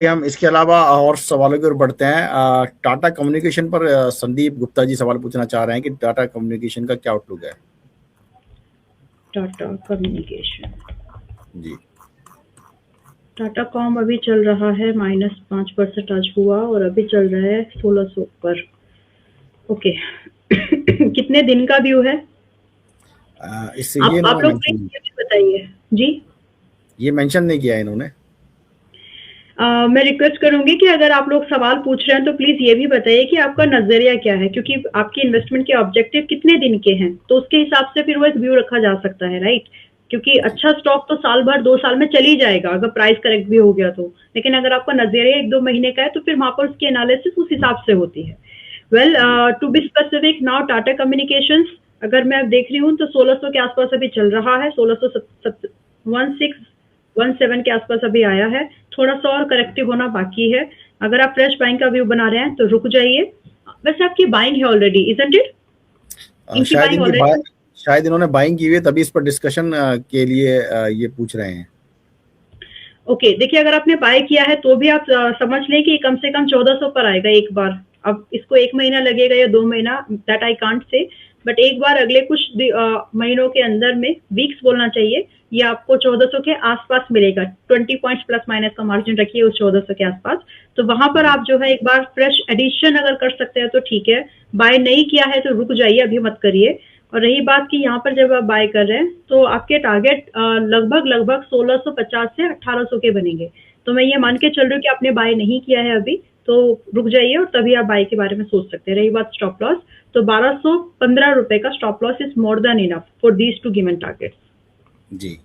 हम इसके अलावा और सवालों की ओर बढ़ते हैं। टाटा कम्युनिकेशन पर संदीप गुप्ता जी सवाल पूछना चाह रहे हैं कि टाटा कम्युनिकेशन का क्या आउटलुक है। टाटा कम्युनिकेशन, जी टाटा कॉम अभी चल रहा है -5% आज हुआ और अभी चल रहा है 1600 पर। ओके। कितने दिन का व्यू है? इससे ये आप इन्होंने लोग मेंशन प्लीज ये भी बताइए जी। ये मेंशन नहीं किया है इन्होंने। मैं रिक्वेस्ट करूंगी कि अगर आप लोग सवाल पूछ रहे हैं तो प्लीज ये भी बताइए कि आपका नजरिया क्या है, क्योंकि आपके इन्वेस्टमेंट के ऑब्जेक्टिव कितने दिन के हैं, तो उसके हिसाब से फिर वो एक व्यू रखा जा सकता है, राइट? क्योंकि जी अच्छा स्टॉक तो साल भर 2 साल में चल ही जाएगा अगर प्राइस करेक्ट भी हो गया तो, लेकिन अगर आपका नजरिया 1-2 महीने का है तो फिर वहां पर उसकी एनालिसिस उस हिसाब से होती है। वेल, जी to be specific now Tata Communications, अगर मैं देख रही हूँ तो 1600 के आसपास अभी चल रहा है। 1617 के आसपास अभी आया है। थोड़ा सा और करेक्टिव होना बाकी है। अगर आप फ्रेश बाइंग का व्यू बना रहे हैं तो रुक जाइए। वैसे आपकी बाइंग है ऑलरेडी, इजंट इट? इनकी शायद बाइंग इनकी ऑलरेडी। शायद इन्होंने बाइंग की हुई है, तभी इस पर डिस्कशन के लिए ये पूछ रहे हैं। ओके, देखिए अगर आपने बाय किया है तो भी आप समझ लें कि कम से कम 1400 पर आएगा एक बार। अब इसको 1 महीना लगेगा या 2 महीना, that I can't say, but एक बार अगले कुछ महीनों के अंदर में, वीक्स बोलना चाहिए, ये आपको 1400 के आसपास मिलेगा। 20 पॉइंट्स प्लस माइनस का मार्जिन रखिए उस 1400 के आसपास। तो वहां पर जी आप जो है एक बार फ्रेश एडिशन अगर कर सकते हैं तो ठीक है। बाय नहीं किया है तो रुक जाइए, अभी मत करिए। और रही बात कि यहाँ पर जब आप बाय कर रहे हैं तो आपके टारगेट लगभग लगभग 1650 से 1800 के बनेंगे। तो मैं ये मान के चल रही हूँ कि आपने बाय नहीं किया है अभी, तो रुक जाइए और तभी आप बाय के बारे में सोच सकते हैं। रही बात स्टॉप लॉस, तो 1215 रुपए का stop loss is more than enough for these two given target. Ji